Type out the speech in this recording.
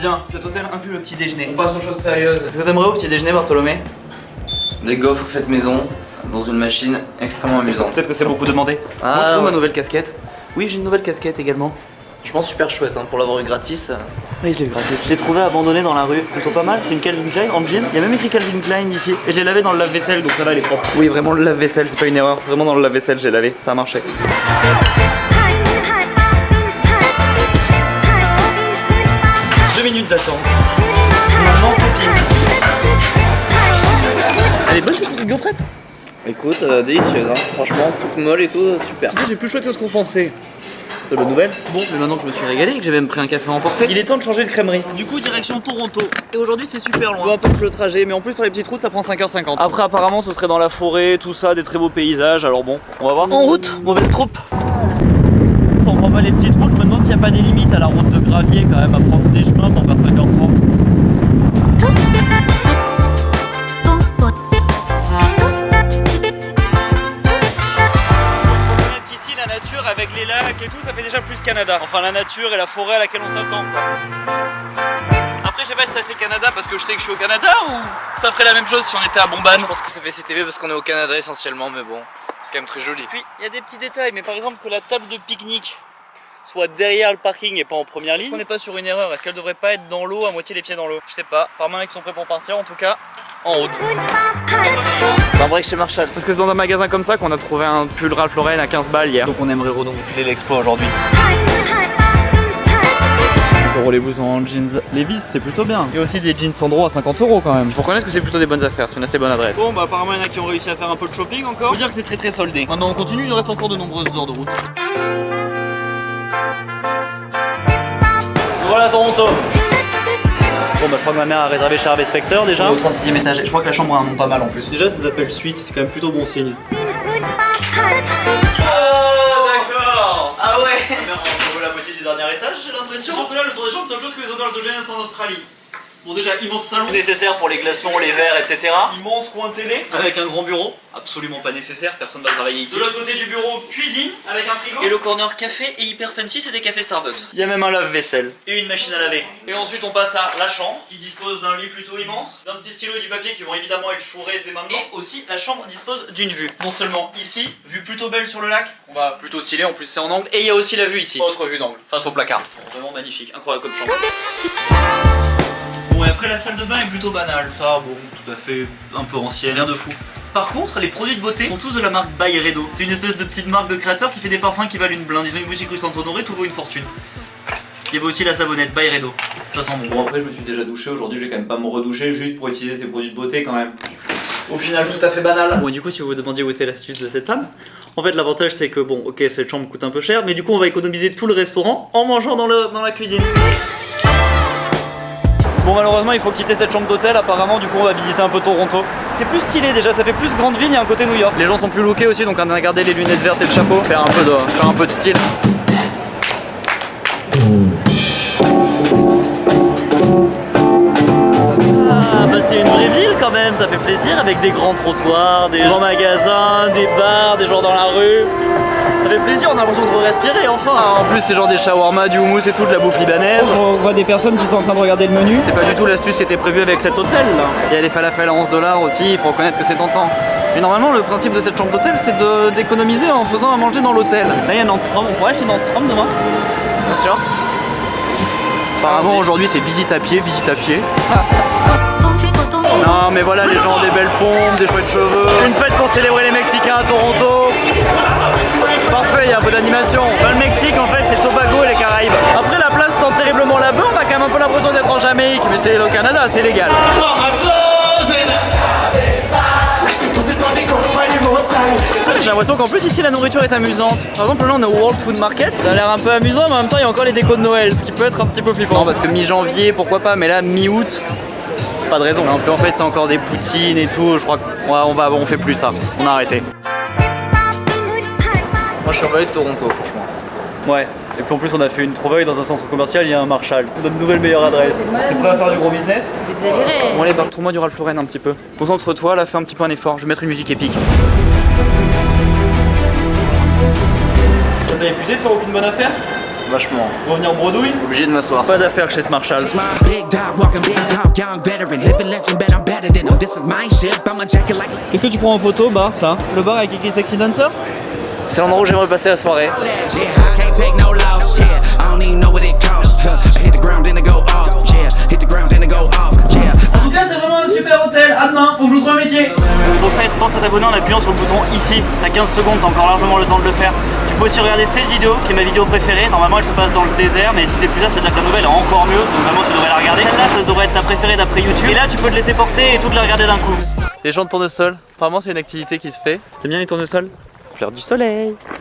Bien, cet hôtel inclut le petit déjeuner. On passe aux choses sérieuses. Est-ce que t'aimerais au petit déjeuner, Bartholomé? Des gaufres faites maison, dans une machine extrêmement amusante. Peut-être que c'est beaucoup demandé. Ah, Montre-nous ouais. ma nouvelle casquette. Oui, j'ai une nouvelle casquette également. Je pense super chouette hein, pour l'avoir eu gratis. Oui, je l'ai eu gratis. Je l'ai trouvé abandonné dans la rue. Plutôt pas mal. C'est une Calvin Klein en jean. Il y a même écrit Calvin Klein ici. Et je l'ai lavé dans le lave-vaisselle, donc ça va, elle est propre. Oui, vraiment le lave-vaisselle, c'est pas une erreur. Vraiment dans le lave-vaisselle, j'ai lavé. Ça a marché. 2 minutes d'attente. Maman copine. Elle est bonne cette gaufrette. Écoute, délicieuse hein. Franchement, toute molle et tout, super. J'ai plus chouette que ce qu'on pensait. De bonne nouvelle. Bon, mais maintenant que je me suis régalé et que j'ai même pris un café à emporter, il est temps de changer de crèmerie. Du coup, direction Toronto. Et aujourd'hui, c'est super loin. Peu importe le trajet, mais en plus, pour les petites routes, ça prend 5h50. Après, apparemment, ce serait dans la forêt, tout ça, des très beaux paysages. Alors bon, on va voir. En route, mauvaise troupe. On prend pas les petites routes, je me demande s'il n'y a pas des limites à la route de gravier quand même à prendre des chemins pour faire 5h30. La nature avec les lacs et tout, ça fait déjà plus Canada. Enfin la nature et la forêt à laquelle on s'attend quoi. Après je sais pas si ça fait Canada parce que je sais que je suis au Canada ou ça ferait la même chose si on était à Bombane. Je pense que ça fait CTV parce qu'on est au Canada essentiellement, mais bon, c'est quand même très joli. Puis il y a des petits détails, mais par exemple que la table de pique-nique soit derrière le parking et pas en première ligne. Est-ce qu'on n'est pas sur une erreur? Est-ce qu'elle devrait pas être dans l'eau, à moitié les pieds dans l'eau? Je sais pas, par main qui sont prêts pour partir en tout cas, en route. C'est un break chez Marshall. Parce que c'est dans un magasin comme ça qu'on a trouvé un pull Ralph Lauren à 15 balles hier. Donc on aimerait renouveler l'exploit aujourd'hui. Les blousons en jeans Levi's, c'est plutôt bien. Il y a aussi des jeans Sandro à 50 € quand même. Il faut reconnaître que c'est plutôt des bonnes affaires, c'est une assez bonne adresse. Bon bah apparemment il y en a qui ont réussi à faire un peu de shopping encore. Faut dire que c'est très très soldé. Maintenant on continue, il nous reste encore de nombreuses heures de route. Voilà Toronto. Bon bah je crois que ma mère a réservé chez Harvey Specter déjà. On est au 36e étage et je crois que la chambre a un nom pas mal en plus. Déjà ça s'appelle suite, c'est quand même plutôt bon signe. D'accord. Ah ouais. On voit la moitié du dernier étage j'ai l'impression. Sauf que là le tour des chambres c'est autre chose que les auberges de jeunesse en Australie. Bon déjà immense salon nécessaire pour les glaçons, les verres, etc. Immense coin télé avec un grand bureau, absolument pas nécessaire, personne va travailler ici. De l'autre côté du bureau, cuisine avec un frigo. Et le corner café est hyper fancy, c'est des cafés Starbucks. Il y a même un lave-vaisselle et une machine à laver. Et ensuite on passe à la chambre qui dispose d'un lit plutôt immense, d'un petit stylo et du papier qui vont évidemment être chourés dès maintenant. Et aussi la chambre dispose d'une vue. Non seulement ici, vue plutôt belle sur le lac, on va plutôt stylé, en plus c'est en angle. Et il y a aussi la vue ici, autre vue d'angle, face au placard. Vraiment magnifique, incroyable comme chambre. Bon et après la salle de bain est plutôt banale, ça bon, tout à fait un peu ancienne, rien de fou. Par contre les produits de beauté sont tous de la marque Byredo. C'est une espèce de petite marque de créateur qui fait des parfums qui valent une blinde. Ils ont une boutique rue Saint-Honoré, tout vaut une fortune. Il y avait aussi la savonnette Byredo, ça sent bon. Bon après je me suis déjà douché, aujourd'hui je vais quand même pas me redoucher juste pour utiliser ces produits de beauté quand même. Au final tout à fait banal. Bon et du coup si vous vous demandiez où était l'astuce de cette table, en fait l'avantage c'est que bon ok cette chambre coûte un peu cher, mais du coup on va économiser tout le restaurant en mangeant dans la cuisine. Bon malheureusement il faut quitter cette chambre d'hôtel apparemment, du coup on va visiter un peu Toronto. C'est plus stylé déjà, ça fait plus grande ville, il y a un côté New York. Les gens sont plus lookés aussi donc on a gardé les lunettes vertes et le chapeau, faire un peu de style. Ah bah c'est une vraie ville quand même, ça fait plaisir avec des grands trottoirs, des grands magasins, des bars, des gens dans la rue. Ça fait plaisir, on a l'impression de respirer enfin. En plus c'est genre des shawarma, du houmous et tout, de la bouffe libanaise. On voit des personnes qui sont en train de regarder le menu. C'est pas du tout l'astuce qui était prévue avec cet hôtel là. Il y a les falafels à 11 $ aussi, il faut reconnaître que c'est tentant. Mais normalement le principe de cette chambre d'hôtel c'est d'économiser en faisant à manger dans l'hôtel. Là il y a Nordstrom, on pourrait aller chez Nordstrom demain. Bien sûr. Apparemment aujourd'hui c'est visite à pied, Non mais voilà les gens ont des belles pompes, des chouettes cheveux. Une fête pour célébrer les Mexicains à Toronto. Parfait, il y a un peu d'animation. Enfin, le Mexique en fait c'est Tobago et les Caraïbes. Après la place sent terriblement la beurre, on a quand même un peu l'impression d'être en Jamaïque. Mais c'est le Canada, c'est légal. J'ai l'impression qu'en plus ici la nourriture est amusante. Par exemple là on est au World Food Market. Ça a l'air un peu amusant mais en même temps il y a encore les décos de Noël, ce qui peut être un petit peu flippant. Non parce que mi-janvier pourquoi pas, mais là mi-août pas de raison. En fait c'est encore des poutines et tout, je crois qu'on fait plus ça. On a arrêté. Moi je suis emballé de Toronto franchement. Ouais. Et puis en plus on a fait une trouvaille dans un centre commercial, il y a un Marshall. C'est notre nouvelle meilleure adresse. T'es prêt à faire du gros business? C'est exagéré. Bon allez, trouve-moi du Ralph Lauren un petit peu. Concentre-toi, là fais un petit peu un effort, je vais mettre une musique épique. Ça t'a épuisé de faire aucune bonne affaire? vachement. Revenir bredouille. Obligé de m'asseoir. Pas d'affaire chez ce Marshall. Qu'est-ce que tu prends en photo, Bart, là? Le bar avec écrit Sexy Dancer? C'est l'endroit où j'aimerais passer la soirée. En tout cas, c'est vraiment un super hôtel. À demain, faut que je vous trouve un métier. Au fait, pense à t'abonner en appuyant sur le bouton ici. T'as 15 secondes, t'as encore largement le temps de le faire. Tu peux aussi regarder cette vidéo, qui est ma vidéo préférée. Normalement, elle se passe dans le désert, mais si c'est plus là, c'est-à-dire que la nouvelle est encore mieux. Donc vraiment, tu devrais la regarder. Celle-là, ça devrait être ta préférée d'après YouTube. Et là, tu peux te laisser porter et tout de la regarder d'un coup. Les gens de tournesol, apparemment, c'est une activité qui se fait. T'aimes bien les tournesols? Fleur du soleil.